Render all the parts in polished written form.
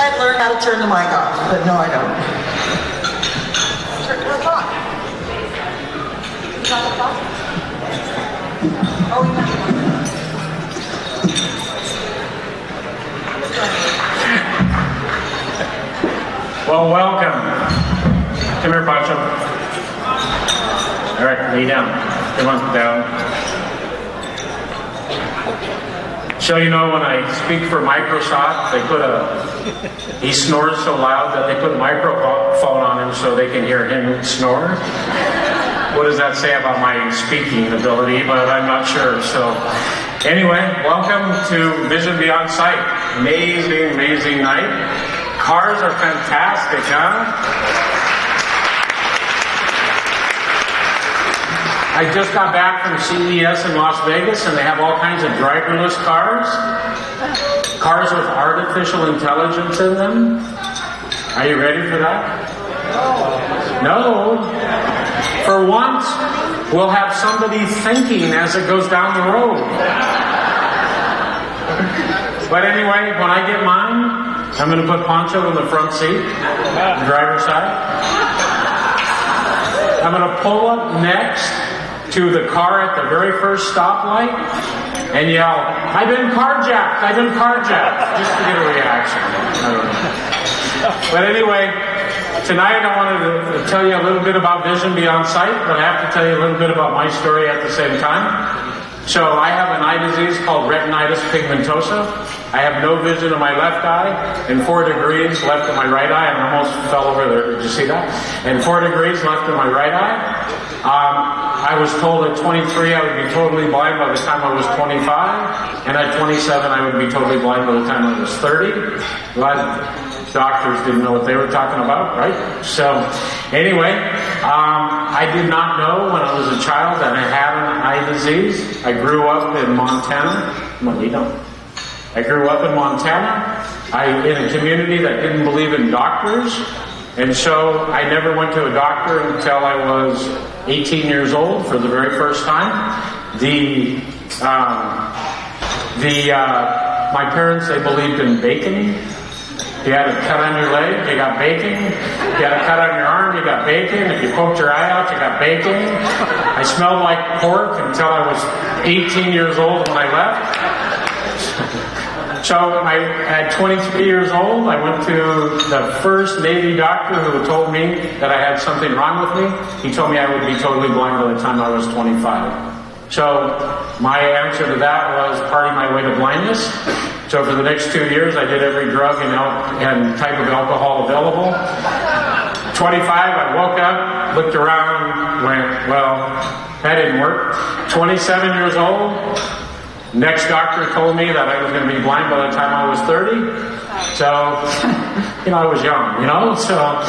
I'd learn how to turn the mic off, but no, I don't. Turn it on. Is that on? Oh, Well, welcome. Come here, Pancho. All right, lay down. Come on, down. So you know, when I speak for Microsoft, he snores so loud that they put a microphone on him so they can hear him snore. What does that say about my speaking ability? But I'm not sure. So anyway, welcome to Vision Beyond Sight. Amazing, amazing night. Cars are fantastic, huh? I just got back from CES in Las Vegas, and they have all kinds of driverless cars. Cars with artificial intelligence in them. Are you ready for that? No. For once, we'll have somebody thinking as it goes down the road. But anyway, when I get mine, I'm going to put Pancho in the front seat, the driver's side. I'm going to pull up next to the car at the very first stoplight and yell, "I've been carjacked! I've been carjacked!" just to get a reaction. I don't know. But anyway, tonight I wanted to tell you a little bit about Vision Beyond Sight, but I have to tell you a little bit about my story at the same time. So I have an eye disease called retinitis pigmentosa. I have no vision in my left eye and 4 degrees left in my right eye. I almost fell over there. Did you see that? And 4 degrees left in my right eye. I was told at 23 I would be totally blind by the time I was 25. And at 27 I would be totally blind by the time I was 30. But doctors didn't know what they were talking about, right? So anyway, I did not know when I was a child that I had an eye disease. I grew up in Montana. I grew up in Montana, in a community that didn't believe in doctors. And so I never went to a doctor until I was 18 years old for the very first time. My parents, they believed in bacon. If you had a cut on your leg, you got bacon. If you had a cut on your arm, you got bacon. If you poked your eye out, you got bacon. I smelled like pork until I was 18 years old when I left. So at 23 years old, I went to the first Navy doctor who told me that I had something wrong with me. He told me I would be totally blind by the time I was 25. So my answer to that was party my way to blindness. So for the next 2 years, I did every drug and type of alcohol available. 25, I woke up, looked around, went, well, that didn't work. 27 years old, next doctor told me that I was going to be blind by the time I was 30. So, I was young, so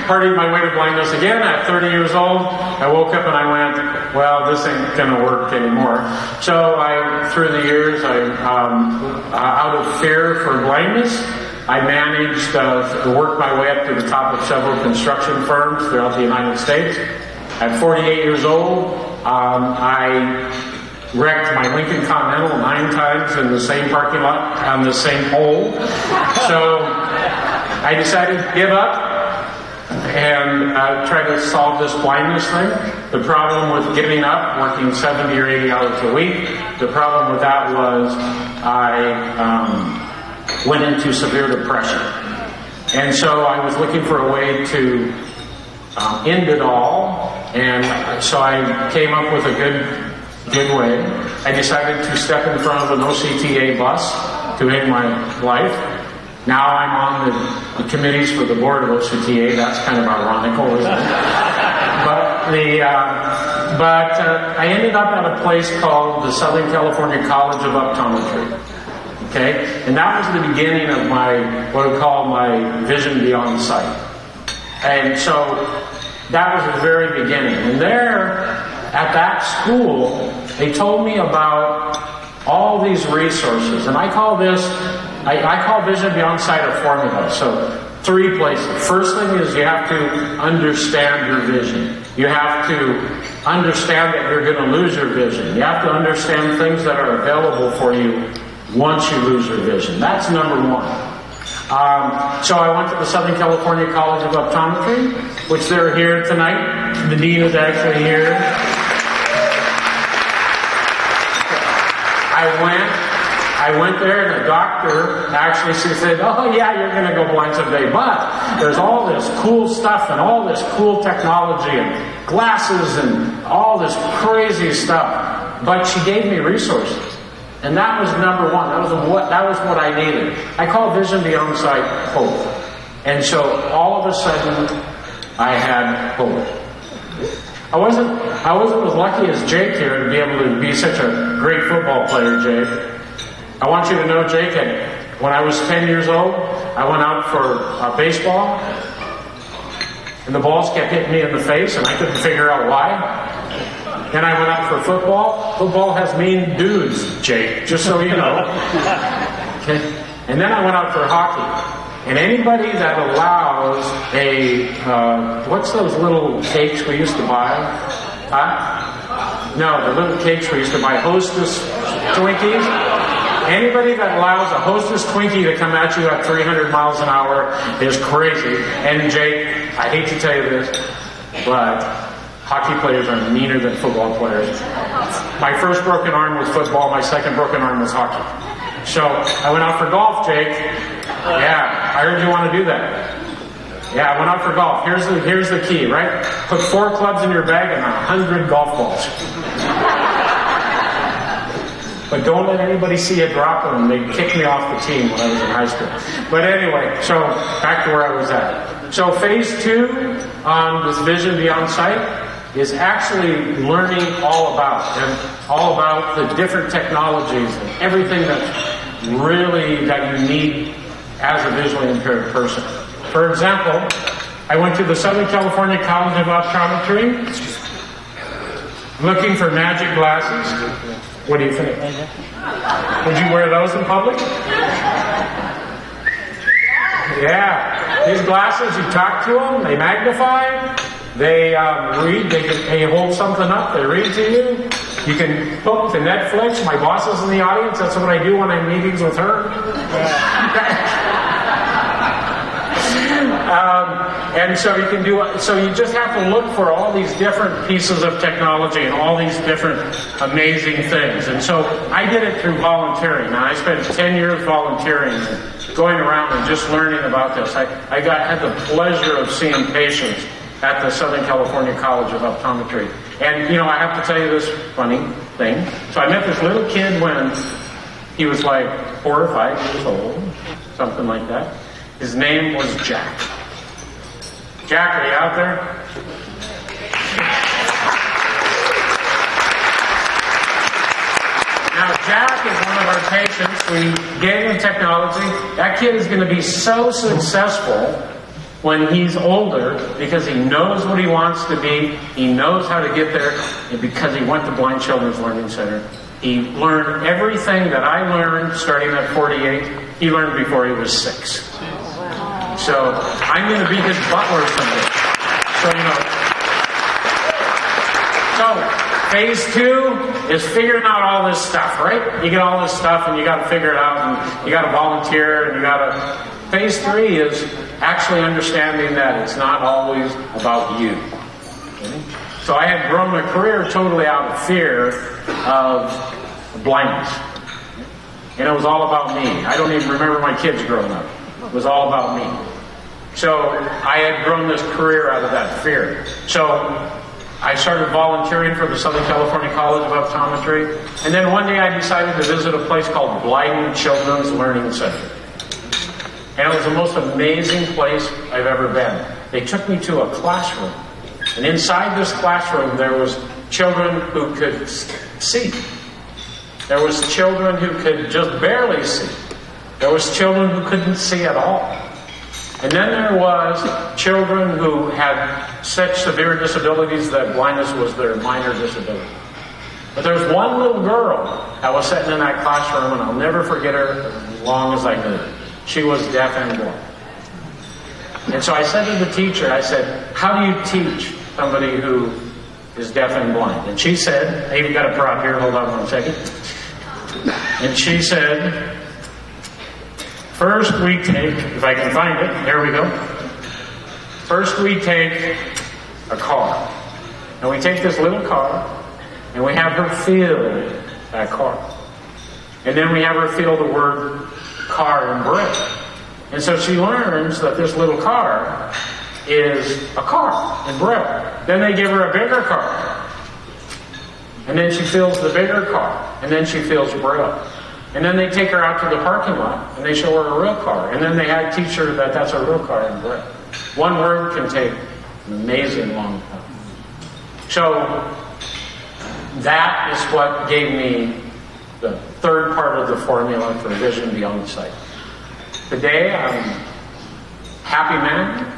partied my way to blindness again. At 30 years old, I woke up and I went, well, this ain't going to work anymore. So through the years, out of fear for blindness, I managed to work my way up to the top of several construction firms throughout the United States. At 48 years old, I wrecked my Lincoln Continental 9 times in the same parking lot on the same hole. So I decided to give up and try to solve this blindness thing. The problem with giving up, working 70 or 80 hours a week, the problem with that was I went into severe depression. And so I was looking for a way to end it all. And so I came up with a good way. I decided to step in front of an OCTA bus to end my life. Now I'm on the committees for the board of OCTA. That's kind of ironical, isn't it? But I ended up at a place called the Southern California College of Optometry. Okay? And that was the beginning of what I call my Vision Beyond Sight. And so that was the very beginning. And there, at that school, they told me about all these resources. And I call Vision Beyond Sight a formula. So 3 places. First thing is you have to understand your vision. You have to understand that you're going to lose your vision. You have to understand things that are available for you once you lose your vision. That's number 1. So I went to the Southern California College of Optometry, which they're here tonight. The dean is actually here. I went there, and the doctor actually said, "Oh yeah, you're going to go blind someday, but there's all this cool stuff and all this cool technology and glasses and all this crazy stuff." But she gave me resources, and that was number one. That was what I needed. I call vision beyond sight hope, and so all of a sudden I had hope. I wasn't as lucky as Jake here to be able to be such a great football player, Jake. I want you to know, Jake, when I was 10 years old, I went out for baseball, and the balls kept hitting me in the face, and I couldn't figure out why. Then I went out for football. Football has mean dudes, Jake, just so you know. Okay. And then I went out for hockey. And anybody that allows what's those little cakes we used to buy? Huh? No, the little cakes we used to buy, Hostess Twinkies. Anybody that allows a Hostess Twinkie to come at you at 300 miles an hour is crazy. And Jake, I hate to tell you this, but hockey players are meaner than football players. My first broken arm was football. My second broken arm was hockey. So I went out for golf, Jake. Yeah, I heard you want to do that. Yeah, I went out for golf. Here's the key, right? Put 4 clubs in your bag and 100 golf balls. But don't let anybody see you drop them. They kicked me off the team when I was in high school. But anyway, so back to where I was at. So phase 2 on this vision beyond sight is actually learning all about the different technologies and everything that you need as a visually impaired person. For example, I went to the Southern California College of Optometry looking for magic glasses. What do you think? Would you wear those in public? Yeah. These glasses, you talk to them, they magnify, they read, they hold something up, they read to you. You can hook to Netflix. My boss is in the audience. That's what I do when I'm in meetings with her. And so you can do. So you just have to look for all these different pieces of technology and all these different amazing things. And so I did it through volunteering. Now I spent 10 years volunteering, and going around and just learning about this. I had the pleasure of seeing patients at the Southern California College of Optometry. And, I have to tell you this funny thing. So I met this little kid when he was like 4 or 5 years old, something like that. His name was Jack. Jack, are you out there? Now, Jack is one of our patients. We gave him technology. That kid is going to be so successful when he's older because he knows what he wants to be, he knows how to get there, and because he went to Blind Children's Learning Center. He learned everything that I learned starting at 48, he learned before he was 6. So I'm going to be his butler someday. So phase 2 is figuring out all this stuff, right? You get all this stuff and you got to figure it out, and you got to volunteer, and you got to... Phase 3 is actually understanding that it's not always about you. Okay? So I had grown my career totally out of fear of blindness. And it was all about me. I don't even remember my kids growing up. It was all about me. So I had grown this career out of that fear. So I started volunteering for the Southern California College of Optometry. And then one day I decided to visit a place called Blind Children's Learning Center. And it was the most amazing place I've ever been. They took me to a classroom. And inside this classroom, there was children who could see. There was children who could just barely see. There was children who couldn't see at all. And then there was children who had such severe disabilities that blindness was their minor disability. But there was one little girl that was sitting in that classroom, and I'll never forget her as long as I knew her. She was deaf and blind. And so I said to the teacher, I said, how do you teach somebody who is deaf and blind? And she said, I even got a prop here, hold on one second. And she said, First we take, if I can find it, there we go. First we take a car. And we take this little car, and we have her feel that car. And then we have her feel the word car in Braille. And so she learns that this little car is a car in Braille. Then they give her a bigger car. And then she feels the bigger car. And then she feels Braille. And then they take her out to the parking lot, and they show her a real car. And then they teach her that that's a real car in Braille. One word can take an amazing long time. So that is what gave me the third part of the formula for vision beyond sight. Today, I'm a happy man.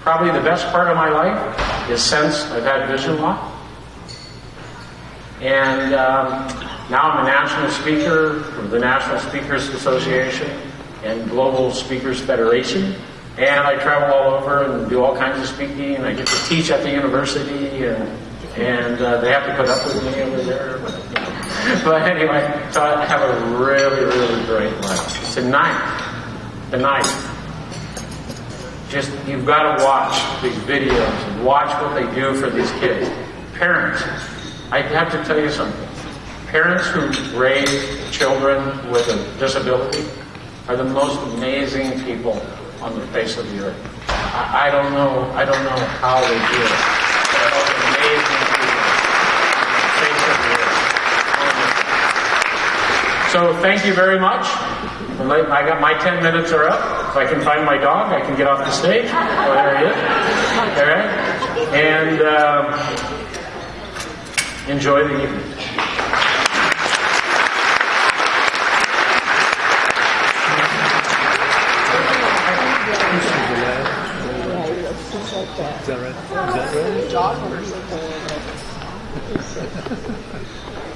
Probably the best part of my life is since I've had vision loss. And now I'm a national speaker for the National Speakers Association and Global Speakers Federation. And I travel all over and do all kinds of speaking. And I get to teach at the university, and they have to put up with me over there. But anyway, so I have a really, really great life. Tonight, just you've got to watch these videos and watch what they do for these kids. Parents, I have to tell you something. Parents who raise children with a disability are the most amazing people on the face of the earth. I don't know how they do it. They're the most amazing people on the face of the earth. So thank you very much. I got my 10 minutes are up. If I can find my dog, I can get off the stage. Oh, there he is. All right. And enjoy the evening. Is that right? Is that right?